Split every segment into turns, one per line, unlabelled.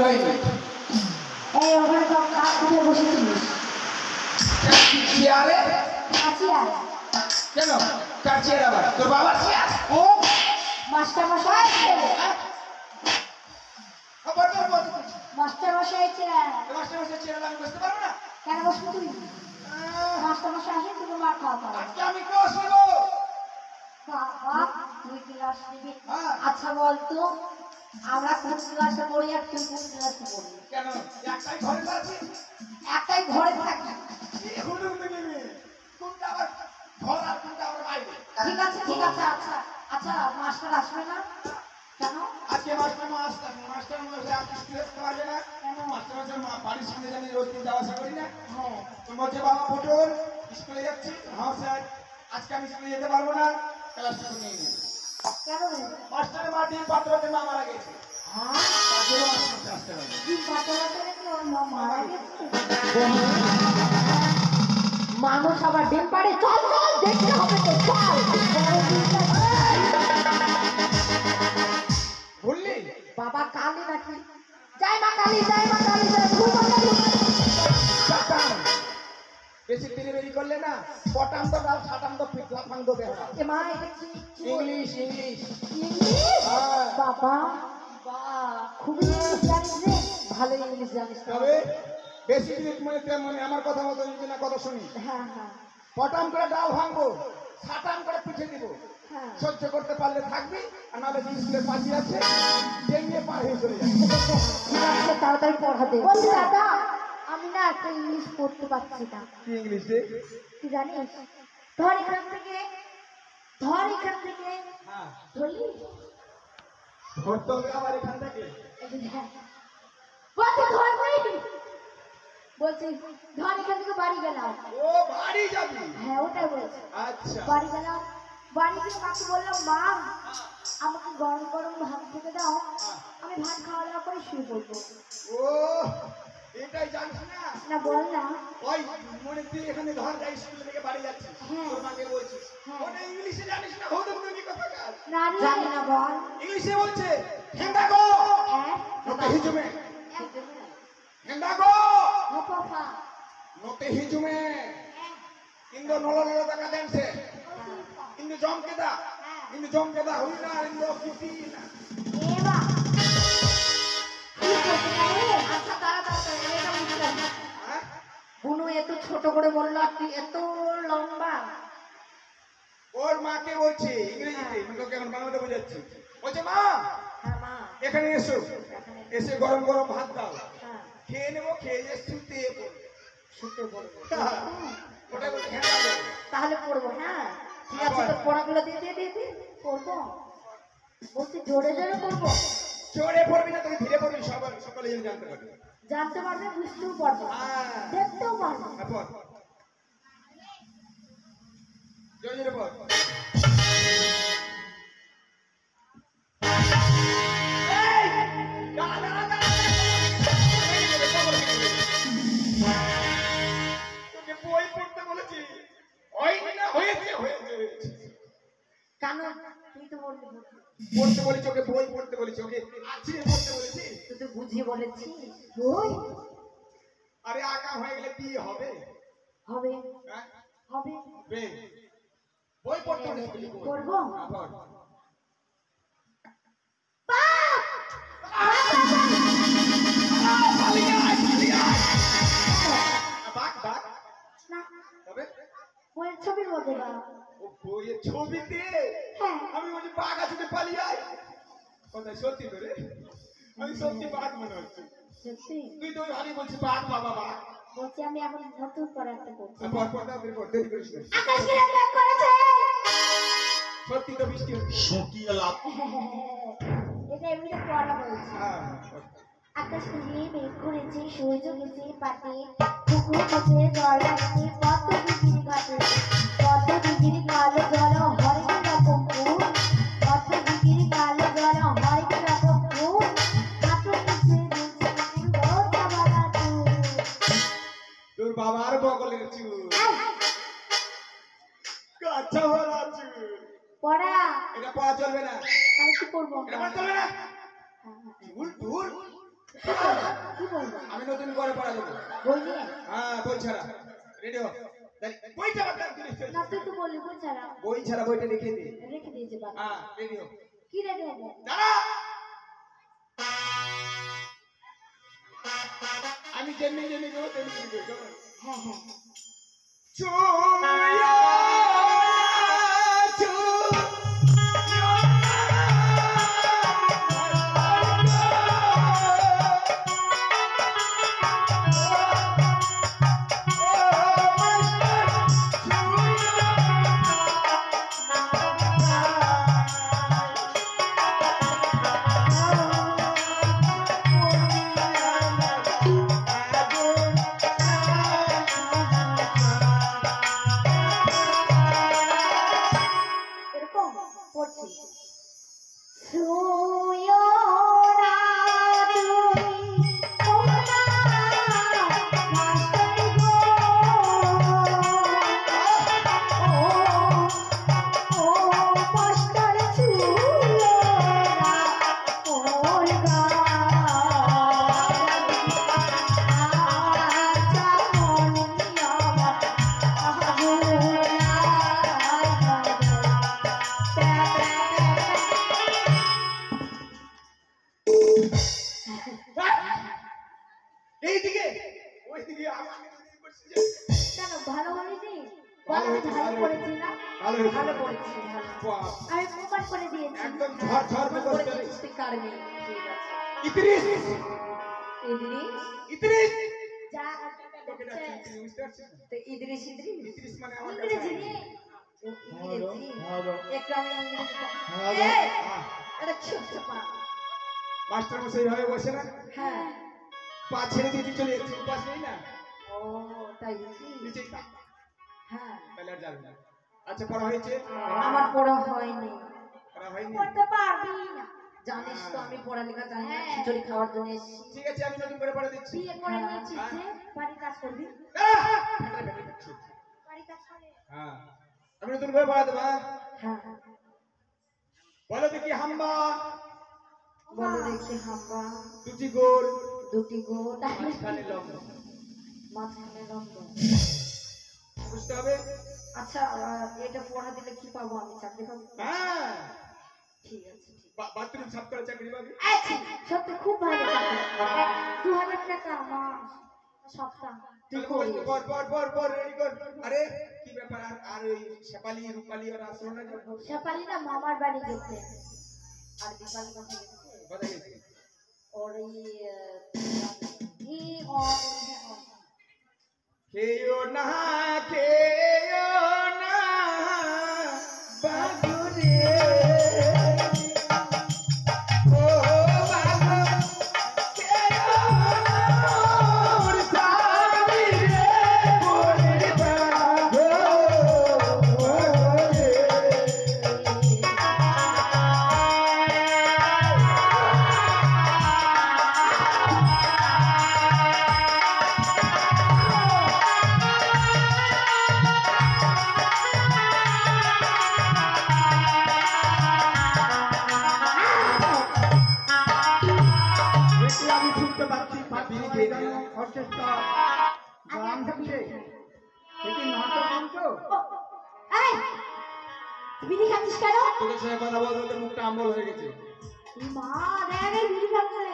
হয়নি?
এই ওখানে তো কাজ করে বসেছিলিস
চেয়ারে?
চেয়ার
কেন কার চেয়ার আবার? তোর বাবার চেয়ার?
ও মাস্টার মশাই মাস্টার মশাই চেয়ার
মাস্টার মশাই চেয়ার আমি বসতে পারবো না?
কেন বসবো তুই? মাস্টার মশাই আসে তুমি মার খাওয়া পারো।
আজকে আমি ক্লাস নেবো।
তুই ক্লাস নিবি? আচ্ছা বলতো আমরা কোন ক্লাসে পড়ি আর তুই কোন ক্লাসে পড়ি?
কেন একটাই ঘরে আছি?
একটাই ঘরে থাকি।
কোনটা আবার ঘর আর কোনটা আবার বাইরে?
ঠিক আছে আচ্ছা আচ্ছা মাস্টার আসবে না কেন?
আজকে মাস্টার মশাই আজকে স্কুলে আসতে পারবে না। মাস্টার মশাই বাড়ির সামনে জানি রোজ দিন যাওয়া আসা করি না। তো বলছে বাবা পটল স্কুলে যাচ্ছি। হ্যাঁ স্যার আজকে আমি স্কুলে যেতে পারবো না, ক্লাসটা নিয়ে নিই।
কেন রে?
মাস্টারের মা ডিম পাত্রতে মা মারা গেছে।
হ্যাঁ
তার জন্য মাস্টার মশাই আসতে পারবে না।
ডিম পাতলাতে নাকি ওর মা মারা গেছে? মানুষ আবার ডিম পাড়ে? চল দেখতে হবে তো চল।
ভুললি
বাবা কালী নাকি? জয় মা কালী জয় খুব
বেশি তিরিবেরি করলে না পটাম তো ডাল ছাটাম তো পিটলা ফাং তো বেড়া।
এ মা এটা কি?
ইংলিশ
বাবা খুবই ইংলিশ জানিস রে, ভালো ইংলিশ জানিস।
তবে বেশি মানে আমার কথা মতো যদি না কথা শুনি,
হ্যাঁ
পটাম করে ডাল ভাঙবো, ছাটাম করে পিঠে দিব।
হ্যাঁ
সহ্য করতে পারলে থাকবি, আর নাহলে স্কুলে পাঁচি আছে ডেঙ্গিয়ে পার হয়ে চলে যাবে।
ঠিক আছে তাড়াতাড়ি পড়াতে। বলছি দাদা আমি না একটা ইংলিশ পড়তে পারছি না।
কি ইংলিশ রে?
কি জানিস? ধর এখান থেকে ধরলি
ধরতে হবে আবার এখান থেকে।
বলছি ধর এখান থেকে বাড়ি গেলাম।
ও বাড়ি যাবি?
হ্যাঁ ওটাই বলছি।
আচ্ছা
বাড়ি গেলাম, বাড়ি গিয়ে মাকে বললাম মা আমাকে গরম গরম ভাত খেতে দাও, আমি ভাত খাওয়া দাওয়া করে শুয়ে পড়বো।
ও এটাই জানিস না?
না বল না।
ওই মনে তুই এখানে ধর যাই স্কুল থেকে বাড়ি যাচ্ছিস, তোর মাকে বলছিস ওটা ইংলিশে জানিস না? হতো তুমি কথা কাজ
না জানি না বল।
ইংলিশে বলছে হেন্ডাগো নতে হিজুমে, হেন্ডাগো নতে হিজুমে ইন্দো নলো নলো টাকা দেনছে ইন্দো জমকেদা হই না ইন্দো কিটি না।
আচ্ছা তাড়াতাড়ি এটা বুঝলাম না। বুনু এত ছোট করে বললো আর তুই এত লম্বা।
ওর মাকে বলছি ইংরেজিতে, তোকে এখন বাংলাতে বোঝাচ্ছি। বলছে মা এখানে এসো, এসে গরম গরম ভাত দাও, খেয়ে নেবো, খেয়ে যে শুতে পড়বো। ওটা বলছে হ্যাঁ
তাহলে পড়বো। হ্যাঁ ঠিক আছে তোর পড়াগুলো দিয়ে পড়বো। বলছি জোরে পড়বো।
জোরে পড়বি না, তুমি ধীরে পড়বি, সকলে জানতে পারবে।
জানতে পারবে, বুঝতেও পারবে, দেখতেও পারবে।
জোরে পড়। বই পড়তে বলেছি, হয়নি না হয়েছে।
কেন তুই তো বললি
পড়তে বলেছি, ওকে বই পড়তে বলেছি, ওকে আছে পড়তে বলেছি।
তুই তো বুঝিয়ে বলেছি বই।
আরে আকাম হয়ে গেলে বিয়ে হবে
হবে
বই পড়তে বলেছি।
পড়বো। বইয়ের ছবির মধ্যে
বইয়ের ছবিতে আমি বলছি বাঘ আছে পালিয়ে আয়। কোথায় সত্যি তো রে? আমি সত্যি বাঘ মনে হচ্ছে। তুই তো ভাবি বলছি বাঘ বাবা বাঘ
বলছি। আমি এখন নতুন করে একটা করছি।
সত্যি তো বৃষ্টি হচ্ছে।
এটা এমনি পড়া বলছি। আকাশ থেকে মেঘ করেছে, সূর্য গেছে পাটে, পুকুর গেছে জল আসছে, পদ্ম দিঘির ঘাটে, পদ্ম দিঘির কালো জল হরেক রকম ফুল, পদ্ম দিঘির কালো জল হরেক রকম ফুল, হাতে নিচে
তোর বাবার বগলের চুল, কাঁচা ভরা চুল।
পড়া
এটা পড়া চলবে না।
তাহলে কি করবো?
এটা পড়া চলবে না।
কি বলবো?
আমি নতুন করে পড়া দেবো।
বই নিয়ে?
হ্যাঁ, বই ছাড়া। রেডি হো। বইটা বাদ দিস।
না তুই তো বললি বই ছাড়া।
বই ছাড়া বইটা রেখে দে।
রেখে দিয়েছে বাবা।
হ্যাঁ, রেডি হো।
কি রেডি হবো?
দাঁড়া। আমি যেমনি যেমনি করবো তেমনি তেমনি করবো।
হ্যাঁ হ্যাঁ।
চুয়া মাস্টার মশাই ভাবে বসে না?
হ্যাঁ।
পা ছেড়ে দিয়ে চলে যাচ্ছে, উপাস নেই না?
ও তাই
নিচেই থাক।
হ্যাঁ।
তাহলে আর যাবে না। আচ্ছা, পড়া হয়েছে?
আমার পড়া হয়নি।
পড়া হয়নি?
পড়তে পারবি না। জানিস তো আমি পড়ালেখা জানি না, খিচুড়ি খাওয়ার জন্য এসেছি।
ঠিক আছে, আমি নতুন করে পড়া দিচ্ছি।
বিয়ে করে নিয়েছিস যে বাড়ি কাজ করবি? বাড়ি কাজ করে?
হ্যাঁ, আমি নতুন করে পড়া দেবো।
হ্যাঁ।
বলো দেখি হাম্বা।
বলো দেখি হাম্বা।
দুটি গোল।
দুটি গোল।
মাঝখানে লম্ব।
মাঝখানে লম্ব।
বুঝতে হবে?
আচ্ছা, এটা পড়া দিলে কি পাবো আমি? চাকরি পাবো?
হ্যাঁ,
ঠিক আছে।
বাথরুম সাফ করা চাকরি পাবি।
আচ্ছা, সত্যি খুব ভালো চাকরি। 2000 টাকা মাস সপ্তাহ। তুই করিস?
পর রেডি কর। আরে কি ব্যাপার? আর ওই শেফালি রূপালি আর আসলো না?
শেফালি না মামার বাড়ি গেছে। আর দীপালি কোথায় গেছে?
কোথায় গেছে?
ওর
খেয়েও না খেয়েও না বাগুরে।
বিড়ি খাচ্ছিস কেন?
তোদের সাথে কথা বলতে বলতে মুখটা আম্বল হয়ে গেছে।
মা রে বিড়ি খাচ্ছে।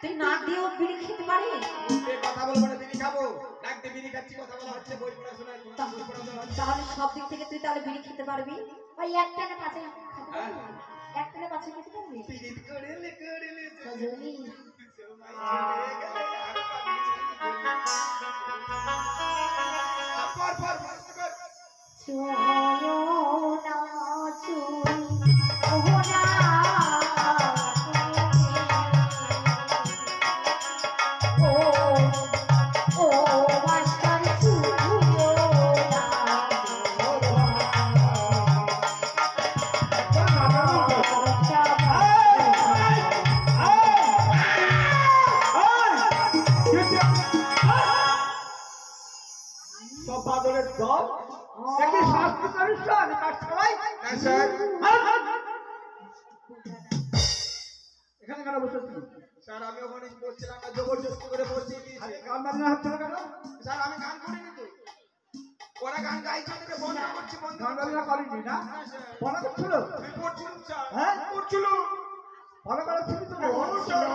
তুই নাক দিয়ে ওর বিড়ি খেতে পারিস?
কথা বলবো না, বিড়ি খাবো। নাক দিয়ে বিড়ি খাচ্ছি, কথা বলা হচ্ছে, বই পড়াশোনা
তাহলে সব দিক থেকে তুই তাহলে বিড়ি খেতে পারবি? ওই একটা না পাঁচে একটা না পাঁচে খেতে পারবি?
এখানে কেন বসেছি?
স্যার আমি ওখানে বসছিলাম না, জবরদস্তি করে বসিয়ে দিয়েছি।
আরে গান বাজনা হচ্ছে না কেন?
স্যার আমি গান করিনি তো, ওরা গান গাইছে থেকে বন্ধ করছি, বন্ধ
গান বাজনা করেনি না? পড়া করছিল?
করছিলাম স্যার।
হ্যাঁ?
করছিল
পড়া করেছিলি তো?
স্যার।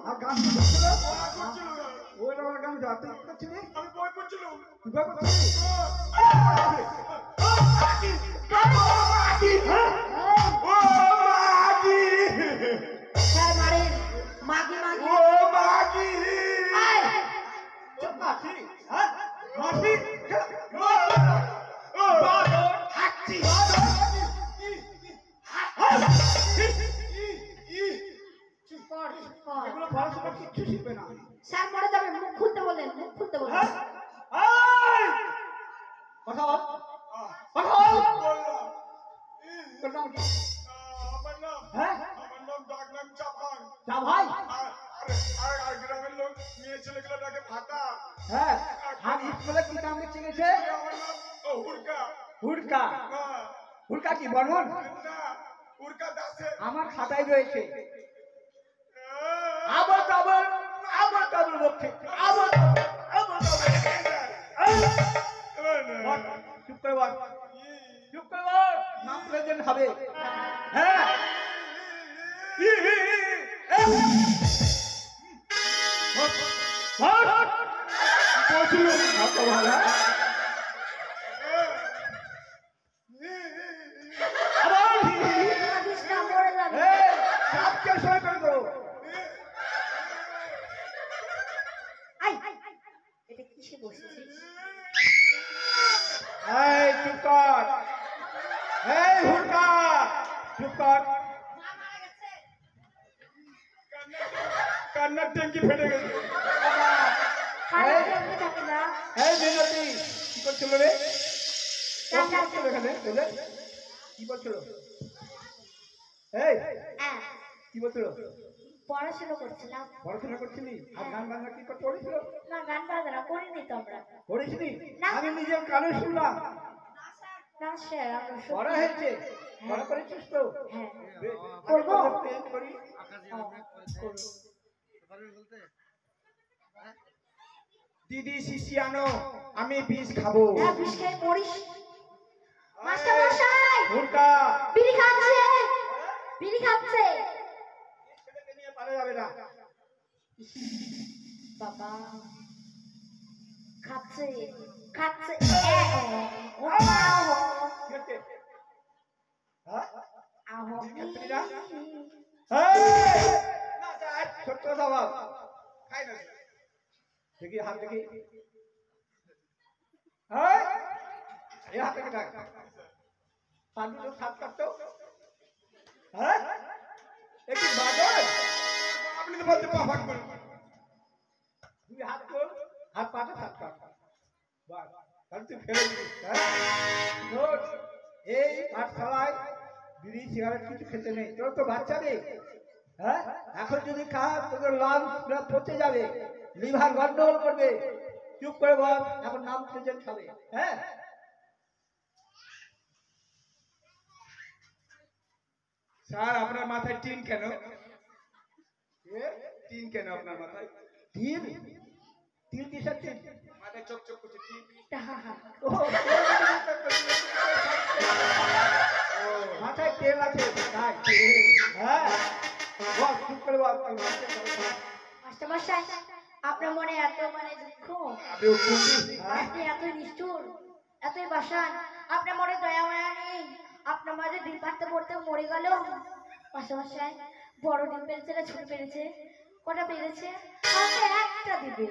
আর গান করছিল?
ওরা করছিল না।
ওই রকম গান গাতে করছিলি?
আমি বই পড়ছিলাম।
তুই বই করছিলি?
ও মাগি,
স্যার মারেন মাগি মাগি
ও মাগি,
মাসি, হ্যাঁ? মাসি?
হাঁচি,
চুপ কর চুপ কর
এগুলো পড়াশোনা কিচ্ছু শিখবে না।
স্যার মরে যাবে মুখ খুলতে বলেন মুখ খুলতে বলেন
হ্যাঁ? এই! কথা বল। কথা বল।
বললাম।
তোর নাম কি?
আমার নাম,
হ্যাঁ?
আমার নাম ডাকনাম চাপান।
যা ভাই।
আর গ্রামের লোক মেয়ে ছেলেগুলো ডাকে ভাতা।
হ্যাঁ। আর স্কুলে কি নাম লিখে গেছে?
আমার নাম হুড়কা।
হুড়কা।
হ্যাঁ,
হুড়কা কি বর্মন?
না, হুড়কা দাসে।
আমার খাতায় রয়েছে। আবার ডাবল বলছে। আবার ডাবল। চুপ করে বল। চুপ করে বল। নাম প্রেজেন্ট হবে। হ্যাঁ। বলছিল ভালো ভালো। আবার
মাগিস না মরে যাবে
এই সাবকে সই করে দেবো।
আই এটা কিসে বসেছিস
এই চুপ কর। এই হুড়কা চুপ কর।
কান্নার ট্যাঙ্কি ফেটে গেছে।
কানে এমনি থাকে না
এই মিনতি কি করছিল রে? ও কি করছিল এখানে? তোদের কি করছিল? এই
হ্যাঁ
কি বলছিল?
পড়াশোনা করছিলাম
পড়াশোনা করছিলি? আর গান বাজনা কি করতে পড়েছিল?
না গান বাজনা করিনি তো আমরা
করিসনি?
না।
আমি নিজের কানে শুনলাম।
না স্যার আমরা সত্যি-
পড়া হয়েছে? পড়া করেছিস তো?
হ্যাঁ
বেশ,
করবো?
আমি প্রেম করি।
করবো।
দিদি শিশি আনো, আমি বিষ খাবো।
হ্যাঁ বিষ খাই মরিস মাস্টার মশাই
হুড়কা
বিড়ি খাচ্ছে বিড়ি খাচ্ছে
ছেলেকে নিয়ে পারা যাবে না।
বাবা খাচ্ছে খাচ্ছে ও
কি হচ্ছে? হ্যাঁ?
আহো
খাচ্ছিলি না? এই! না, স্যার, ছোট্ট কথা বল।
খাই না।
দেখি হাত দেখি। এই হাত থেকে ডাক। পানি তো সাত কাটতো। হ্যাঁ? এ কি বাদর?
আপনি তো বলতে পাফাক করুন।
তুই হাত কর, হাত পাটা সাত কাট। বাস, তাহলে তুই ফেলে দিবি। হ্যাঁ? শোন, এই পাঠশালায় বিড়ি সিগারেট কিছু খেতে নেই। তোর তো বাচ্চা নেই। হ্যাঁ? এখন যদি খাস তোদের লাঞ্চ পচে যাবে, লিভার গন্ডগোল করবে। চুপ করে বল, এখন নাম প্রেজেন্ট খাবে। হ্যাঁ?
স্যার আপনার মাথায় টিন কেন?
এ?
টিন কেন আপনার মাথায়?
তিল? তিল কিসের তিল?
মাথায় চক চক করছে টিন।
ও, মাথায় তেল আছে তাই। হ্যাঁ? বল, চুপ করে বল।
মাস্টার মশাই আপনার মনে এত দুঃখ
আপনি উঠুন।
হ্যাঁ?
আপনি এত নিষ্ঠুর এতই বাসান আপনার মনে দয়া মায়া নেই আপনার মাঝে ডিম পাড়তে পড়তে মরে গেল মাস্টার মশাই বড় ডিম পেরেছে না ছোট পেরেছে কটা পেরেছে আমাকে একটা দিবে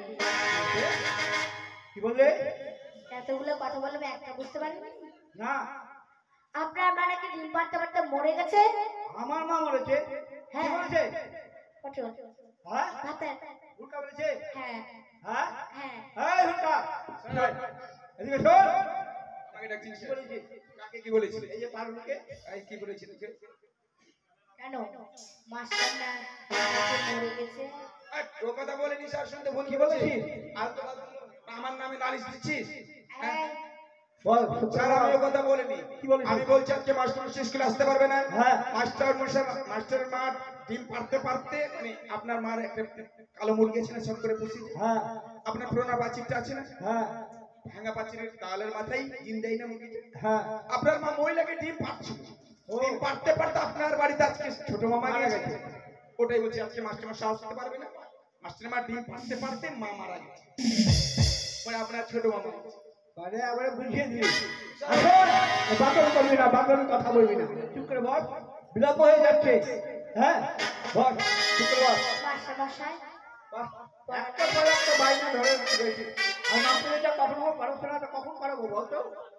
কি বললে?
এতগুলো কথা বললাম একটা বুঝতে পারিনি
না,
আপনার মা নাকি ডিম পাড়তে পাড়তে মরে গেছে
আমার মা মরেছে। কি
হ্যাঁ।
বলেছে?
পটল
হ্যাঁ?
ভাতে
হুড়কা বলেছে?
হ্যাঁ
হ্যাঁ?
হ্যাঁ
এই হুড়কা, এদিকে শোন।
আমাকে ডাকছিস
কি
স্যার?
বলেছে?
কাকে কি বলেছিল?
এই যে পারুলকে
এই কি বলেছিল ওকে?
কেন মাস্টার না নাকি মরে গেছে
ও কথা বলেনি স্যার, শুনতে ভুল
কি
বলেছি।
বলেছিস?
আর তো আমার নামে নালিশ দিচ্ছিস?
হ্যাঁ
বল
স্যার আমি ও কথা বলিনি।
কি বলিস?
আমি বলছি আজকে মাস্টার মশাই স্কুলে আসতে পারবে না।
হ্যাঁ।
মাস্টারের মা ডিম পারতে পারতে মানে আপনার মার একটা কালো মুরগি আছে না সব করে পুষি,
হ্যাঁ
আপনার পুরোনো পাঁচিরটা আছে না,
হ্যাঁ
ভাঙা পাঁচিরের তালের মাথায় ডিম দেয় না মুরগিটা,
হ্যাঁ
আপনার মা মহিলাকে ডিম পারছিল।
ও।
ডিম পারতে পারতে আপনার বাড়িতে আজকে ছোট মামা গেছে। ওটাই বলছি আজকে মাস্টার মশাই আসতে পারবে না। মাস্টার মা ডিম পারতে পারতে মা মারা গেছে, মানে আপনার ছোট মামা।
মানে একবারে বুঝিয়ে দিবি। বাদল করবি না, বাদল কথা বলবি না, চুপ করে বল, বিলম্ব হয়ে যাচ্ছে। হ্যাঁ বল, চুপ করে বল।
মাস্টার মশাই
বাহ, একটা পর একটা বাইনা ধরে রয়েছে। আর মাস্টার এটা কখন পড়াশোনাটা কখন করাবো বলতো?